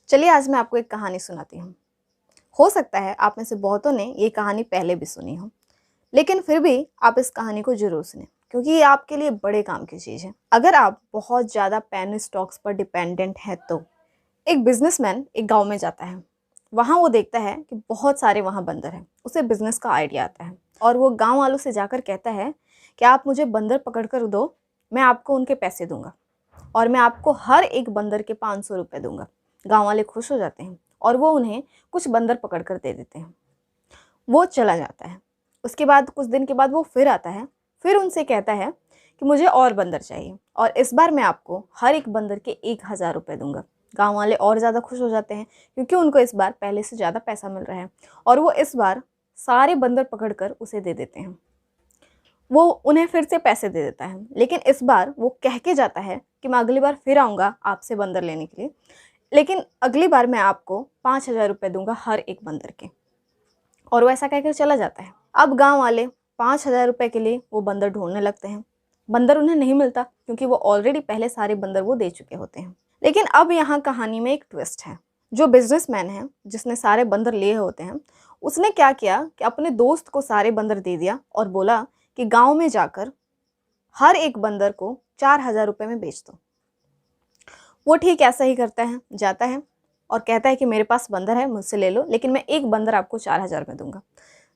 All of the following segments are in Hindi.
चलिए आज मैं आपको एक कहानी सुनाती हूँ। हो सकता है आप में से बहुतों ने ये कहानी पहले भी सुनी हो, लेकिन फिर भी आप इस कहानी को ज़रूर सुनें क्योंकि ये आपके लिए बड़े काम की चीज़ है। अगर आप बहुत ज़्यादा पेनी स्टॉक्स पर डिपेंडेंट हैं तो एक बिजनेसमैन एक गाँव में जाता है। वहाँ वो देखता है कि बहुत सारे वहाँ बंदर हैं। उसे बिज़नेस का आइडिया आता है और वो गाँव वालों से जाकर कहता है कि आप मुझे बंदर पकड़ कर दो, मैं आपको उनके पैसे दूँगा और मैं आपको हर एक बंदर के 500 रुपये दूँगा। गाँव वाले खुश हो जाते हैं और वो उन्हें कुछ बंदर पकड़ कर दे देते हैं। वो चला जाता है। उसके बाद कुछ दिन के बाद वो फिर आता है, फिर उनसे कहता है कि मुझे और बंदर चाहिए और इस बार मैं आपको हर एक बंदर के 1000 रुपये दूँगा। गाँव वाले और ज़्यादा खुश हो जाते हैं क्योंकि उनको इस बार पहले से ज़्यादा पैसा मिल रहा है और वो इस बार सारे बंदर पकड़ कर उसे दे देते हैं। वो उन्हें फिर से पैसे दे देता है, लेकिन इस बार वो कह के जाता है कि मैं अगली बार फिर आऊँगा आपसे बंदर लेने के लिए, लेकिन अगली बार मैं आपको 5000 रुपये दूँगा हर एक बंदर के। और वो ऐसा कहकर चला जाता है। अब गाँव वाले 5000 रुपये के लिए वो बंदर ढूँढने लगते हैं। बंदर उन्हें नहीं मिलता क्योंकि वो ऑलरेडी पहले सारे बंदर वो दे चुके होते हैं। लेकिन अब यहाँ कहानी में एक ट्विस्ट है। जो बिजनेसमैन है जिसने सारे बंदर लिए होते हैं, उसने क्या किया कि अपने दोस्त को सारे बंदर दे दिया और बोला कि गाँव में जाकर हर एक बंदर को 4000 रुपये में बेच दो। वो ठीक ऐसा ही करता है, जाता है और कहता है कि मेरे पास बंदर है, मुझसे ले लो, लेकिन मैं एक बंदर आपको 4000 में दूंगा।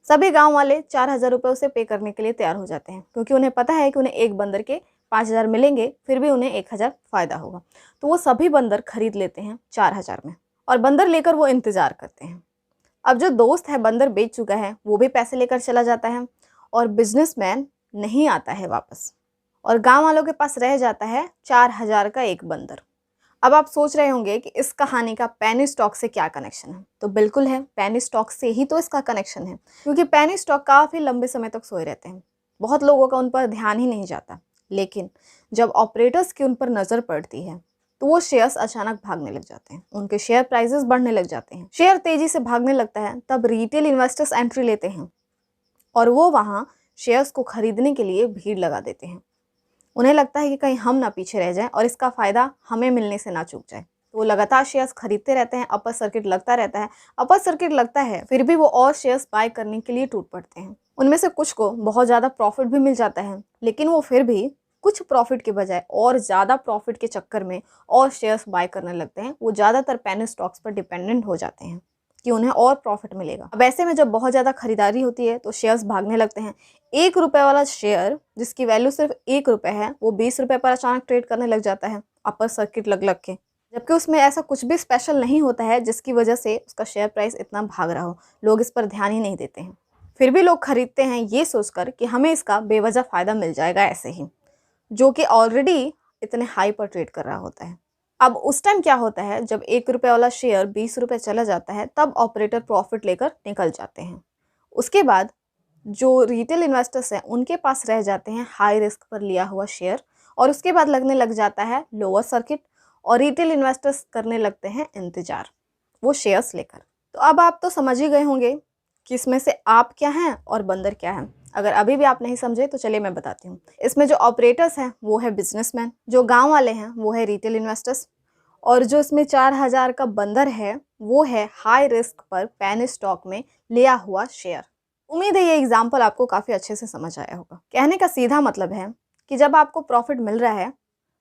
सभी गांव वाले 4000 रुपये उसे पे करने के लिए तैयार हो जाते हैं क्योंकि उन्हें पता है कि उन्हें एक बंदर के 5000 मिलेंगे, फिर भी उन्हें 1000 फ़ायदा होगा। तो वो सभी बंदर खरीद लेते हैं 4000 में और बंदर लेकर वो इंतज़ार करते हैं। अब जो दोस्त है बंदर बेच चुका है, वो भी पैसे लेकर चला जाता है और बिजनेसमैन नहीं आता है वापस और गांव वालों के पास रह जाता है 4000 का एक बंदर। अब आप सोच रहे होंगे कि इस कहानी का पेनी स्टॉक से क्या कनेक्शन है। तो बिल्कुल है, पेनी स्टॉक से ही तो इसका कनेक्शन है क्योंकि पेनी स्टॉक काफ़ी लंबे समय तक सोए रहते हैं। बहुत लोगों का उन पर ध्यान ही नहीं जाता, लेकिन जब ऑपरेटर्स की उन पर नज़र पड़ती है तो वो शेयर्स अचानक भागने लग जाते हैं, उनके शेयर प्राइसेस बढ़ने लग जाते हैं, शेयर तेजी से भागने लगता है। तब रिटेल इन्वेस्टर्स एंट्री लेते हैं और वो वहाँ शेयर्स को खरीदने के लिए भीड़ लगा देते हैं। उन्हें लगता है कि कहीं हम ना पीछे रह जाएं और इसका फ़ायदा हमें मिलने से ना चूक जाए। तो वो लगातार शेयर्स खरीदते रहते हैं, अपर सर्किट लगता रहता है। अपर सर्किट लगता है, फिर भी वो और शेयर्स बाय करने के लिए टूट पड़ते हैं। उनमें से कुछ को बहुत ज़्यादा प्रॉफिट भी मिल जाता है, लेकिन वो फिर भी कुछ प्रॉफिट के बजाय और ज़्यादा प्रॉफिट के चक्कर में और शेयर्स बाय करने लगते हैं। वो ज़्यादातर पेनी स्टॉक्स पर डिपेंडेंट हो जाते हैं कि उन्हें और प्रॉफिट मिलेगा। अब ऐसे में जब बहुत ज़्यादा खरीदारी होती है तो शेयर्स भागने लगते हैं। 1 रुपये वाला शेयर जिसकी वैल्यू सिर्फ 1 रुपये है, वो 20 रुपये पर अचानक ट्रेड करने लग जाता है अपर सर्किट लग लग के, जबकि उसमें ऐसा कुछ भी स्पेशल नहीं होता है जिसकी वजह से उसका शेयर प्राइस इतना भाग रहा हो। लोग इस पर ध्यान ही नहीं देते हैं, फिर भी लोग खरीदते हैं ये सोचकर कि हमें इसका बेवजह फ़ायदा मिल जाएगा ऐसे ही, जो कि ऑलरेडी इतने हाई पर ट्रेड कर रहा होता है। अब उस टाइम क्या होता है, जब 1 रुपये वाला शेयर 20 रुपये चला जाता है तब ऑपरेटर प्रॉफिट लेकर निकल जाते हैं। उसके बाद जो रिटेल इन्वेस्टर्स हैं उनके पास रह जाते हैं हाई रिस्क पर लिया हुआ शेयर और उसके बाद लगने लग जाता है लोअर सर्किट और रिटेल इन्वेस्टर्स करने लगते हैं इंतज़ार वो शेयर्स लेकर। तो अब आप तो समझ ही गए होंगे कि इसमें से आप क्या हैं और बंदर क्या है। अगर अभी भी आप नहीं समझे तो चलिए मैं बताती हूँ। इसमें जो ऑपरेटर्स हैं वो है बिजनेसमैन, जो गांव वाले हैं वो है रिटेल इन्वेस्टर्स और जो इसमें 4000 का बंदर है वो है हाई रिस्क पर पेनी स्टॉक में लिया हुआ शेयर। उम्मीद है ये एग्जाम्पल आपको काफ़ी अच्छे से समझ आया होगा। कहने का सीधा मतलब है कि जब आपको प्रॉफिट मिल रहा है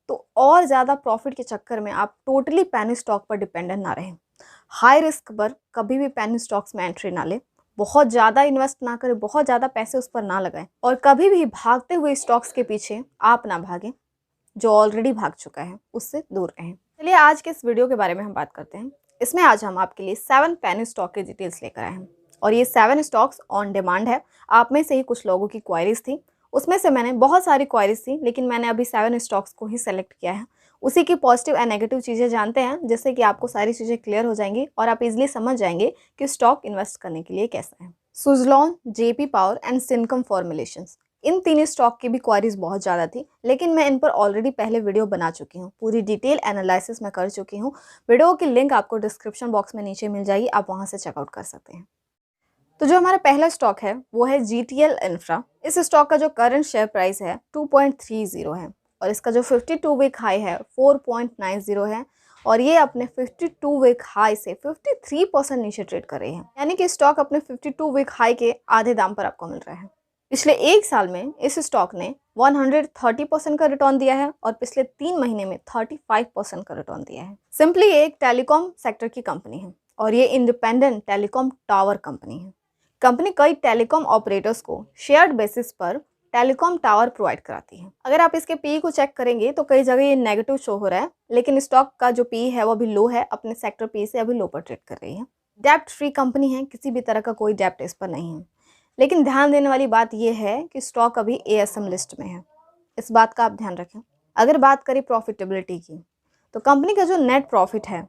तो और ज़्यादा प्रॉफिट के चक्कर में आप टोटली पेनी स्टॉक पर डिपेंडेंट ना रहें। हाई रिस्क पर कभी भी पेनी स्टॉक्स में एंट्री ना लें, बहुत ज़्यादा इन्वेस्ट ना करें, बहुत ज़्यादा पैसे उस पर ना लगाएं और कभी भी भागते हुए स्टॉक्स के पीछे आप ना भागें। जो ऑलरेडी भाग चुका है उससे दूर रहें। चलिए आज के इस वीडियो के बारे में हम बात करते हैं। इसमें आज हम आपके लिए 7 पेनी स्टॉक के डिटेल्स लेकर आए हैं और ये 7 स्टॉक्स ऑन डिमांड है। आप में से ही कुछ लोगों की क्वायरीज थी, उसमें से मैंने बहुत सारी क्वायरीज थी, लेकिन मैंने अभी 7 स्टॉक्स को ही सेलेक्ट किया है। उसी की पॉजिटिव एंड नेगेटिव चीज़ें जानते हैं जिससे कि आपको सारी चीज़ें क्लियर हो जाएंगी और आप इजीली समझ जाएंगे कि स्टॉक इन्वेस्ट करने के लिए कैसा है। Suzlon, JP power and Syncom formulations, इन 3 स्टॉक की भी क्वारीज बहुत ज़्यादा थी, लेकिन मैं इन पर ऑलरेडी पहले वीडियो बना चुकी हूँ, पूरी डिटेल एनालिसिस मैं कर चुकी हूँ। वीडियो की लिंक आपको डिस्क्रिप्शन बॉक्स में नीचे मिल जाएगी, आप वहाँ से चेकआउट कर सकते हैं। तो जो हमारा पहला स्टॉक है वो है GTL इंफ्रा। इस स्टॉक का जो करंट शेयर प्राइस है 2.30 है और इसका जो 52 वीक हाई है 4.90 है और ये अपने 52 वीक हाई से 53% नीचे ट्रेड कर रही है, यानी कि स्टॉक अपने 52 वीक हाई के आधे दाम पर आपको मिल रहा है। पिछले एक साल में इस स्टॉक ने 130% का रिटर्न दिया है और पिछले 3 महीने में 35% का रिटर्न दिया है। सिंपली ये एक टेलीकॉम सेक्टर की कंपनी है और ये इंडिपेंडेंट टेलीकॉम टावर कंपनी है। कंपनी कई टेलीकॉम ऑपरेटर्स को शेयर्ड बेसिस पर टेलीकॉम टावर प्रोवाइड कराती है। अगर आप इसके पी को चेक करेंगे तो कई जगह ये नेगेटिव शो हो रहा है, लेकिन स्टॉक का जो पी है वो अभी लो है, अपने सेक्टर पी से अभी लो पर ट्रेड कर रही है। डेप्ट फ्री कंपनी है, किसी भी तरह का कोई डेप्ट इस पर नहीं है। लेकिन ध्यान देने वाली बात यह है कि स्टॉक अभी ASM लिस्ट में है, इस बात का आप ध्यान रखें। अगर बात करें प्रॉफिटेबिलिटी की, तो कंपनी का जो नेट प्रॉफिट है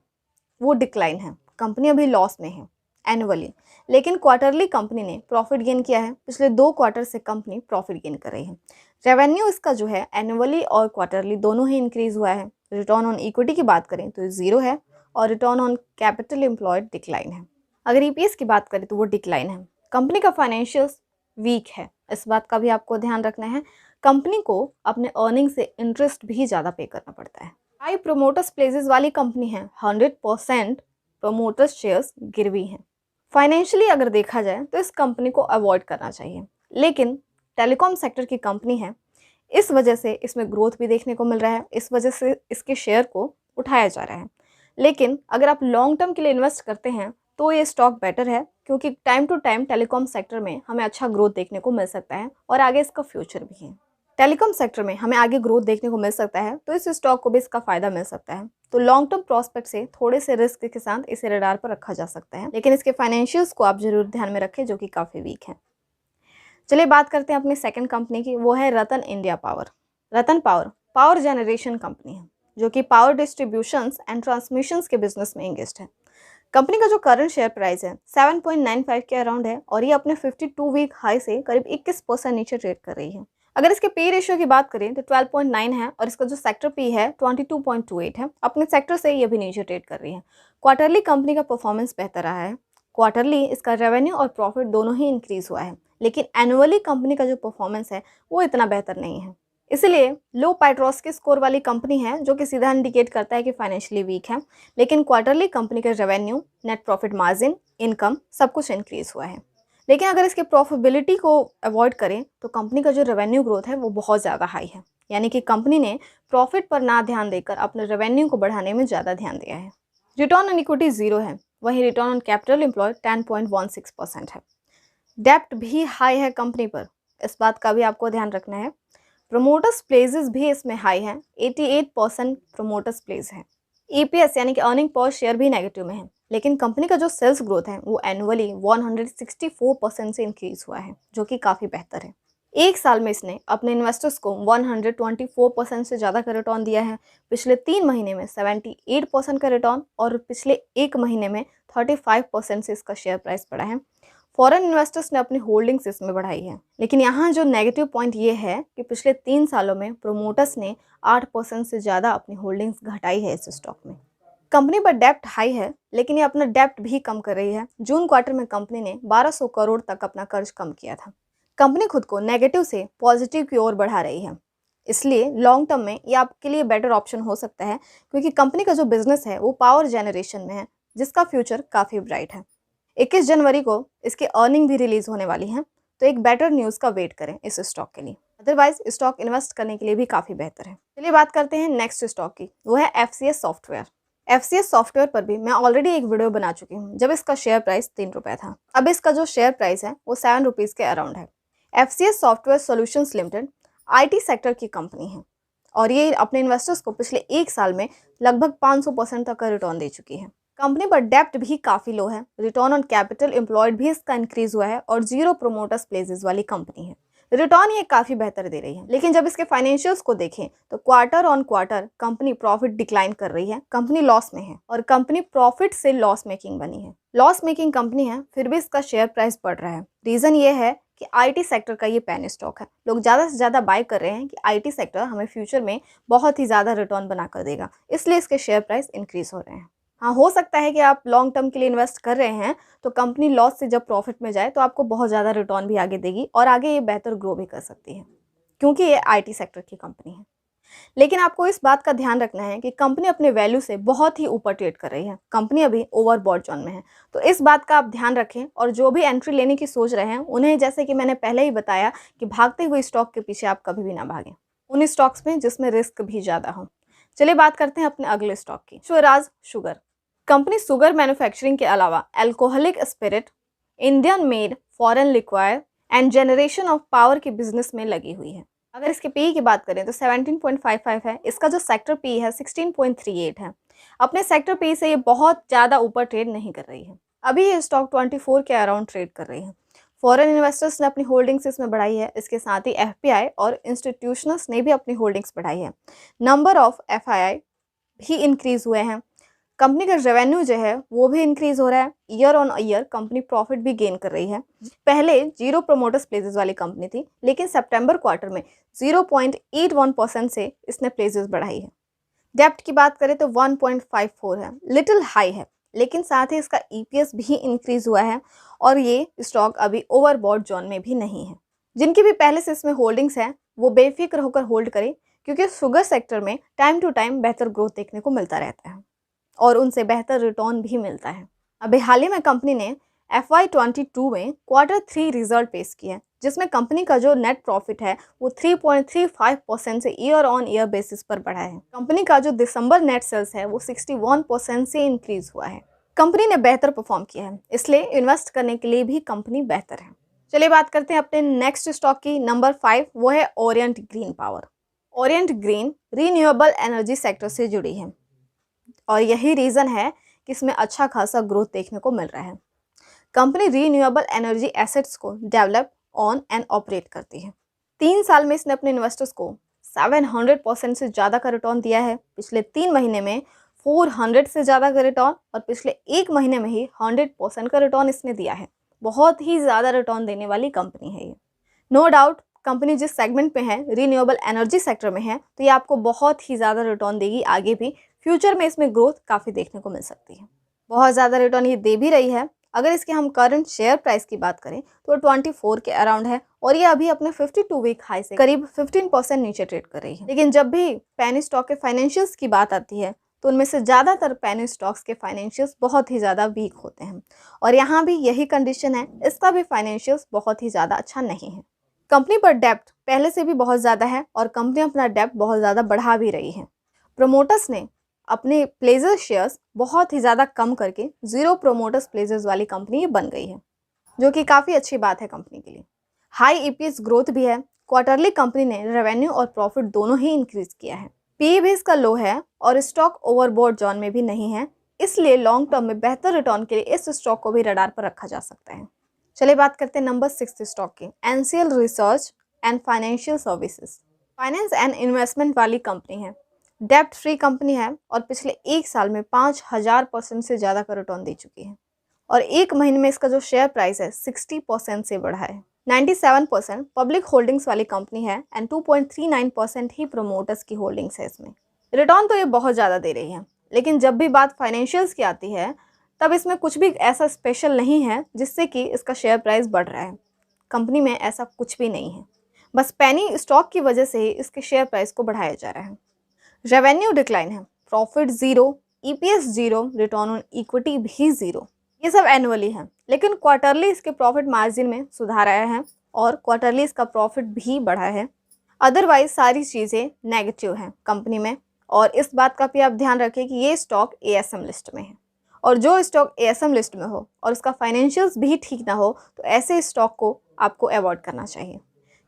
वो डिक्लाइन है, कंपनी अभी लॉस में है एनुअली, लेकिन क्वार्टरली कंपनी ने प्रॉफिट गेन किया है। पिछले 2 क्वार्टर से कंपनी प्रॉफिट गेन कर रही है। रेवेन्यू इसका जो है एनुअली और क्वार्टरली दोनों ही इंक्रीज हुआ है। रिटर्न ऑन इक्विटी की बात करें तो 0 है और return on capital employed decline है। अगर EPS की बात करें तो वो डिक्लाइन है। कंपनी का फाइनेंशियल्स वीक है, इस बात का भी आपको ध्यान रखना है। कंपनी को अपने अर्निंग से इंटरेस्ट भी ज़्यादा पे करना पड़ता है। हाई प्रोमोटर्स प्लेसेस वाली कंपनी है, 100% प्रोमोटर्स शेयर्स गिरवी हैं। फाइनेंशियली अगर देखा जाए तो इस कंपनी को अवॉइड करना चाहिए, लेकिन टेलीकॉम सेक्टर की कंपनी है, इस वजह से इसमें ग्रोथ भी देखने को मिल रहा है, इस वजह से इसके शेयर को उठाया जा रहा है। लेकिन अगर आप लॉन्ग टर्म के लिए इन्वेस्ट करते हैं तो ये स्टॉक बेटर है, क्योंकि time to time telecom sector में हमें अच्छा ग्रोथ देखने को मिल सकता है और आगे इसका फ्यूचर भी है। टेलीकॉम सेक्टर में हमें आगे ग्रोथ देखने को मिल सकता है, तो इस स्टॉक को भी इसका फायदा मिल सकता है। तो लॉन्ग टर्म प्रोस्पेक्ट से थोड़े से रिस्क के साथ इसे रडार पर रखा जा सकता है, लेकिन इसके फाइनेंशियल्स को आप जरूर ध्यान में रखें, जो कि काफ़ी वीक है। चलिए बात करते हैं अपनी सेकंड कंपनी की, वो है रतन इंडिया पावर। रतन पावर पावर जनरेशन कंपनी है, जो कि पावर डिस्ट्रीब्यूशंस एंड ट्रांसमिशंस के बिजनेस में एंगेज्ड है। कंपनी का जो करंट शेयर प्राइस है 7.95 के अराउंड है और ये अपने 52 वीक हाई से करीब 21% नीचे ट्रेड कर रही है। अगर इसके पी रेशियो की बात करें तो 12.9 है और इसका जो सेक्टर पी है 22.28 है। अपने सेक्टर से ये भी नीचे ट्रेड कर रही है। क्वार्टरली कंपनी का परफॉर्मेंस बेहतर रहा है। क्वार्टरली इसका रेवेन्यू और प्रॉफिट दोनों ही इंक्रीज हुआ है, लेकिन एनुअली कंपनी का जो परफॉर्मेंस है वो इतना बेहतर नहीं है। इसलिए लो पाइट्रोस्की स्कोर वाली कंपनी है, जो कि सीधा इंडिकेट करता है कि फाइनेंशियली वीक है, लेकिन क्वार्टरली कंपनी का revenue, net profit margin, income सब कुछ इंक्रीज हुआ है। लेकिन अगर इसके प्रॉफिटेबिलिटी को अवॉइड करें तो कंपनी का जो रेवेन्यू ग्रोथ है वो बहुत ज़्यादा हाई है, यानी कि कंपनी ने प्रॉफिट पर ना ध्यान देकर अपने रेवेन्यू को बढ़ाने में ज़्यादा ध्यान दिया है। रिटर्न ऑन इक्विटी 0 है, वहीं रिटर्न ऑन कैपिटल एम्प्लॉयड 10.16% है। डेप्ट भी हाई है कंपनी पर, इस बात का भी आपको ध्यान रखना है। प्रोमोटर्स प्लेसेस भी इसमें हाई है, 88% प्रोमोटर्स प्लेस है। EPS यानी कि अर्निंग पर शेयर भी नेगेटिव में है, लेकिन कंपनी का जो सेल्स ग्रोथ है वो एनुअली 164% से इंक्रीज हुआ है, जो कि काफ़ी बेहतर है। एक साल में इसने अपने इन्वेस्टर्स को 124% से ज़्यादा का रिटर्न दिया है। पिछले 3 महीने में 78% का रिटर्न और पिछले 1 महीने में 35% से इसका शेयर प्राइस बढ़ा है। फॉरेन इन्वेस्टर्स ने अपनी होल्डिंग्स इसमें बढ़ाई है, लेकिन यहाँ जो नेगेटिव पॉइंट ये है कि पिछले 3 सालों में प्रोमोटर्स ने 8% से ज़्यादा अपनी होल्डिंग्स घटाई है इस स्टॉक में। कंपनी पर डेप्ट हाई है, लेकिन ये अपना डेप्ट भी कम कर रही है। जून क्वार्टर में कंपनी ने 1200 करोड़ तक अपना कर्ज कम किया था। कंपनी खुद को नेगेटिव से पॉजिटिव की ओर बढ़ा रही है, इसलिए लॉन्ग टर्म में ये आपके लिए बेटर ऑप्शन हो सकता है, क्योंकि कंपनी का जो बिजनेस है वो पावर जनरेशन में है, जिसका फ्यूचर काफ़ी ब्राइट है। 21 जनवरी को इसकी अर्निंग भी रिलीज होने वाली हैं, तो एक बेटर न्यूज़ का वेट करें इस स्टॉक के लिए। अदरवाइज स्टॉक इन्वेस्ट करने के लिए भी काफ़ी बेहतर है। चलिए बात करते हैं नेक्स्ट स्टॉक की, वो है FCS सॉफ्टवेयर। FCS सॉफ्टवेयर पर भी मैं ऑलरेडी एक वीडियो बना चुकी हूँ, जब इसका शेयर प्राइस 3 रुपये था। अब इसका जो शेयर प्राइस है वो 7 रुपीज़ के अराउंड है। FCS software solutions limited IT sector की कंपनी है और ये अपने इन्वेस्टर्स को पिछले 1 साल में लगभग 500% तक का रिटर्न दे चुकी है। कंपनी पर डेप्ट भी काफ़ी लो है, रिटर्न ऑन कैपिटल एम्प्लॉयड भी इसका इंक्रीज हुआ है और 0 प्रोमोटर्स प्लेसेस वाली कंपनी है। रिटर्न ये काफ़ी बेहतर दे रही है, लेकिन जब इसके फाइनेंशियल्स को देखें तो quarter on quarter company profit decline कर रही है, कंपनी लॉस में है और कंपनी प्रॉफिट से लॉस मेकिंग बनी है। लॉस मेकिंग कंपनी है, फिर भी इसका शेयर प्राइस बढ़ रहा है। रीज़न ये है कि IT सेक्टर का ये पैन स्टॉक है। लोग ज़्यादा से ज़्यादा बाय कर रहे हैं कि IT सेक्टर हमें फ्यूचर में बहुत ही ज़्यादा रिटर्न बना कर देगा, इसलिए इसके शेयर प्राइस इंक्रीज हो रहे हैं। हाँ, हो सकता है कि आप लॉन्ग टर्म के लिए इन्वेस्ट कर रहे हैं तो कंपनी लॉस से जब प्रॉफिट में जाए तो आपको बहुत ज़्यादा रिटर्न भी आगे देगी और आगे ये बेहतर ग्रो भी कर सकती है, क्योंकि ये IT सेक्टर की कंपनी है। लेकिन आपको इस बात का ध्यान रखना है कि कंपनी अपने वैल्यू से बहुत ही ऊपर ट्रेड कर रही है। कंपनी अभी ओवरबॉट जोन में है, तो इस बात का आप ध्यान रखें। और जो भी एंट्री लेने की सोच रहे हैं उन्हें, जैसे कि मैंने पहले ही बताया, कि भागते हुए स्टॉक के पीछे आप कभी भी ना भागें, उन स्टॉक्स में जिसमें रिस्क भी ज़्यादा हो। चलिए बात करते हैं अपने अगले स्टॉक की, Swaraj sugar. Company sugar manufacturing के अलावा alcoholic spirit, Indian made, foreign liquor and generation of power के बिजनेस में लगी हुई है। अगर इसके पी की बात करें तो 17.55 है। इसका जो सेक्टर पी है 16.38 है। अपने सेक्टर पी से ये बहुत ज़्यादा ऊपर ट्रेड नहीं कर रही है। अभी ये स्टॉक 24 के अराउंड ट्रेड कर रही है। फॉरेन इन्वेस्टर्स ने अपनी होल्डिंग्स इसमें बढ़ाई है। इसके साथ ही एफपीआई और इंस्टीट्यूशनल्स ने भी अपनी होल्डिंग्स बढ़ाई है। नंबर ऑफ एफआईआई भी इंक्रीज हुए हैं। कंपनी का रेवेन्यू जो है वो भी इंक्रीज हो रहा है। Year on year company profit भी गेन कर रही है। पहले 0 प्रोमोटर्स प्लेसेस वाली कंपनी थी, लेकिन सितंबर क्वार्टर में 0.81% से इसने प्लेसेस बढ़ाई है। डेप्ट की बात करें तो 1.54 है, लिटिल हाई है, लेकिन साथ ही इसका ईपीएस भी इंक्रीज हुआ है। और ये स्टॉक अभी ओवरबॉट जोन में भी नहीं है। जिनकी भी पहले से इसमें होल्डिंग्स हैं वो बेफिक्र होकर होल्ड करें, क्योंकि शुगर सेक्टर में टाइम टू टाइम बेहतर ग्रोथ देखने को मिलता रहता है और उनसे बेहतर रिटर्न भी मिलता है। अभी हाल ही में कंपनी ने FY22 में Q3 रिजल्ट पेश किया है, जिसमें कंपनी का जो नेट प्रॉफिट है वो 3.35% से ईयर ऑन ईयर बेसिस पर बढ़ा है। कंपनी का जो दिसंबर नेट सेल्स है वो 61% से इंक्रीज हुआ है। कंपनी ने बेहतर परफॉर्म किया है, इसलिए इन्वेस्ट करने के लिए भी कंपनी बेहतर है। चलिए बात करते हैं अपने नेक्स्ट स्टॉक की, नंबर 5, वो है Orient green power. Orient green renewable energy sector से जुड़ी है और यही रीज़न है कि इसमें अच्छा खासा ग्रोथ देखने को मिल रहा है। कंपनी रीन्यूएबल एनर्जी एसेट्स को डेवलप, ऑन एंड ऑपरेट करती है। 3 साल में इसने अपने इन्वेस्टर्स को 700% से ज़्यादा का रिटर्न दिया है। पिछले 3 महीने में 400 से ज़्यादा का रिटर्न और पिछले 1 महीने में ही 100% का रिटर्न इसने दिया है। बहुत ही ज़्यादा रिटर्न देने वाली कंपनी है ये। नो डाउट कंपनी जिस सेगमेंट में है, रीन्यूएबल एनर्जी सेक्टर में है, तो ये आपको बहुत ही ज़्यादा रिटर्न देगी। आगे भी फ्यूचर में इसमें ग्रोथ काफ़ी देखने को मिल सकती है। बहुत ज़्यादा रिटर्न ये दे भी रही है। अगर इसके हम करंट शेयर प्राइस की बात करें तो 24 के अराउंड है और ये अभी अपने 52 वीक हाई से करीब 15% नीचे ट्रेड कर रही है। लेकिन जब भी पेनी स्टॉक के फाइनेंशियल्स की बात आती है तो उनमें से ज़्यादातर पेनी स्टॉक्स के फाइनेंशियल्स बहुत ही ज़्यादा वीक होते हैं और यहाँ भी यही कंडीशन है। इसका भी फाइनेंशियल्स बहुत ही ज़्यादा अच्छा नहीं है। कंपनी पर डेप्ट पहले से भी बहुत ज़्यादा है और कंपनी अपना डेप्ट बहुत ज़्यादा बढ़ा भी रही है। प्रमोटर्स ने अपने प्लेजर शेयर्स बहुत ही ज़्यादा कम करके 0 प्रोमोटर्स प्लेजर्स वाली कंपनी ये बन गई है, जो कि काफ़ी अच्छी बात है कंपनी के लिए। हाई ईपीएस ग्रोथ भी है। क्वार्टरली कंपनी ने रेवेन्यू और प्रॉफिट दोनों ही इंक्रीज किया है। पीई भी इसका लो है और स्टॉक ओवरबॉट जोन में भी नहीं है, इसलिए लॉन्ग टर्म में बेहतर रिटर्न के लिए इस स्टॉक को भी रडार पर रखा जा सकता है। चलिए बात करते हैं नंबर 6 स्टॉक की, NCL research and financial services. Finance and investment वाली कंपनी है, डेप्ट फ्री कंपनी है और पिछले 1 साल में 5000% से ज़्यादा का रिटर्न दे चुकी है और 1 महीने में इसका जो शेयर प्राइस है 60% से बढ़ा है। 97% पब्लिक होल्डिंग्स वाली कंपनी है एंड 2.39% ही प्रोमोटर्स की होल्डिंग्स है इसमें। रिटर्न तो ये बहुत ज़्यादा दे रही है, लेकिन जब भी बात फाइनेंशियल्स की आती है तब इसमें कुछ भी ऐसा स्पेशल नहीं है जिससे कि इसका शेयर प्राइस बढ़ रहा है। कंपनी में ऐसा कुछ भी नहीं है, बस पेनी स्टॉक की वजह से ही इसके शेयर प्राइस को बढ़ाया जा रहा है। रेवेन्यू डिक्लाइन है, profit 0, EPS 0, return on equity भी 0। ये सब एनुअली है, लेकिन क्वार्टरली इसके प्रॉफिट मार्जिन में सुधार आया है और क्वार्टरली इसका प्रॉफिट भी बढ़ा है। अदरवाइज सारी चीज़ें नेगेटिव हैं कंपनी में। और इस बात का भी आप ध्यान रखें कि ये स्टॉक एएसएम लिस्ट में है और जो स्टॉक एएसएम लिस्ट में हो और उसका फाइनेंशियल्स भी ठीक ना हो तो ऐसे स्टॉक को आपको अवॉइड करना चाहिए,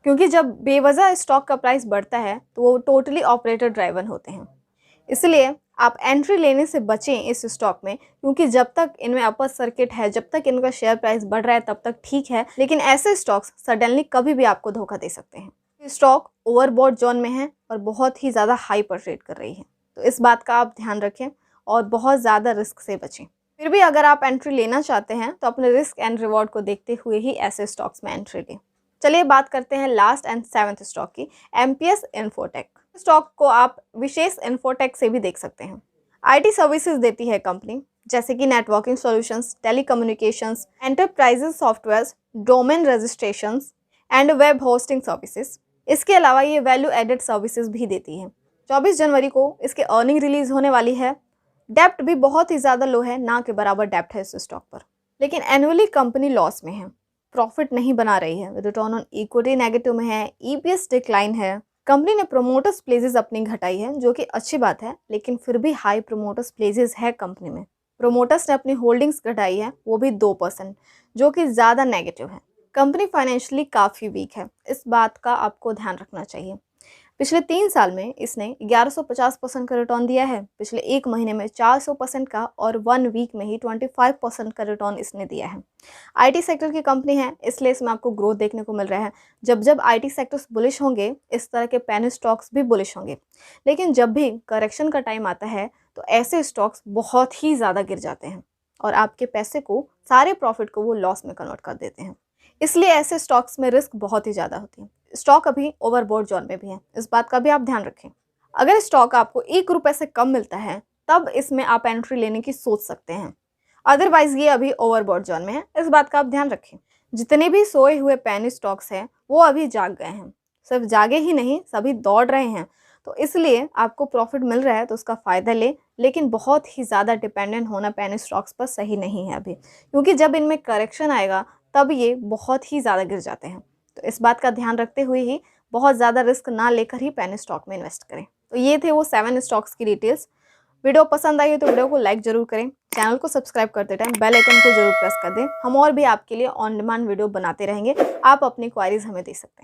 क्योंकि जब बेवजह स्टॉक का प्राइस बढ़ता है तो वो टोटली ऑपरेटर ड्राइवन होते हैं। इसलिए आप एंट्री लेने से बचें इस स्टॉक में, क्योंकि जब तक इनमें अपर सर्किट है, जब तक इनका शेयर प्राइस बढ़ रहा है तब तक ठीक है, लेकिन ऐसे स्टॉक्स सडनली कभी भी आपको धोखा दे सकते हैं। स्टॉक ओवरबॉट जोन में है और बहुत ही ज़्यादा हाई पर ट्रेड कर रही है, तो इस बात का आप ध्यान रखें और बहुत ज़्यादा रिस्क से बचें। फिर भी अगर आप एंट्री लेना चाहते हैं तो अपने रिस्क एंड रिवॉर्ड को देखते हुए ही ऐसे स्टॉक्स में एंट्री लें। चलिए बात करते हैं लास्ट एंड 7th स्टॉक की, एमपीएस इन्फोटेक। स्टॉक को आप विशेष इन्फोटेक से भी देख सकते हैं। आईटी सर्विसेज देती है कंपनी, जैसे कि networking solutions, telecommunications, enterprises softwares, domain registrations and web hosting services. इसके अलावा ये वैल्यू एडेड सर्विसेज भी देती है। 24 जनवरी को इसकी अर्निंग रिलीज होने वाली है। डेप्ट भी बहुत ही ज़्यादा लो है, ना के बराबर डेप्ट है इस स्टॉक पर। लेकिन एनुअली कंपनी लॉस में है, प्रॉफिट नहीं बना रही है, रिटर्न ऑन इक्विटी नेगेटिव में है, ईपीएस डिक्लाइन है। कंपनी ने प्रोमोटर्स प्लेसेस अपनी घटाई है, जो कि अच्छी बात है, लेकिन फिर भी हाई प्रोमोटर्स प्लेसेस है कंपनी में। प्रोमोटर्स ने अपनी होल्डिंग्स घटाई है, वो भी 2%, जो कि ज़्यादा नेगेटिव है। कंपनी फाइनेंशियली काफ़ी वीक है, इस बात का आपको ध्यान रखना चाहिए। पिछले 3 साल में इसने 1150% का रिटर्न दिया है, पिछले 1 महीने में 400% का, और 1 वीक में ही 25% का रिटर्न इसने दिया है। आईटी सेक्टर की कंपनी है, इसलिए इसमें आपको ग्रोथ देखने को मिल रहा है। जब जब आईटी सेक्टर्स बुलिश होंगे, इस तरह के पेनी स्टॉक्स भी बुलिश होंगे। लेकिन जब भी करेक्शन का टाइम आता है, तो ऐसे स्टॉक्स बहुत ही ज़्यादा गिर जाते हैं और आपके पैसे को, सारे प्रॉफिट को वो लॉस में कन्वर्ट कर देते हैं। इसलिए ऐसे स्टॉक्स में रिस्क बहुत ही ज़्यादा होती है। स्टॉक अभी ओवरबॉट जोन में भी है, इस बात का भी आप ध्यान रखें। अगर स्टॉक आपको 1 रुपये से कम मिलता है, तब इसमें आप एंट्री लेने की सोच सकते हैं। अदरवाइज ये अभी ओवरबॉट जोन में है, इस बात का आप ध्यान रखें। जितने भी सोए हुए पेनी स्टॉक्स हैं, वो अभी जाग गए हैं। सिर्फ जागे ही नहीं, सभी दौड़ रहे हैं। तो इसलिए आपको प्रॉफिट मिल रहा है तो उसका फ़ायदा ले, लेकिन बहुत ही ज़्यादा डिपेंडेंट होना पेनी स्टॉक्स पर सही नहीं है अभी, क्योंकि जब इनमें करेक्शन आएगा तब ये बहुत ही ज़्यादा गिर जाते हैं। तो इस बात का ध्यान रखते हुए ही बहुत ज़्यादा रिस्क ना लेकर ही पेनी स्टॉक में इन्वेस्ट करें। तो ये थे वो 7 स्टॉक्स की डिटेल्स। वीडियो पसंद आई हो तो वीडियो को लाइक जरूर करें, चैनल को सब्सक्राइब करते टाइम बेल आइकन को जरूर प्रेस कर दें। हम और भी आपके लिए ऑन डिमांड वीडियो बनाते रहेंगे, आप अपनी क्वारीज हमें दे सकते हैं।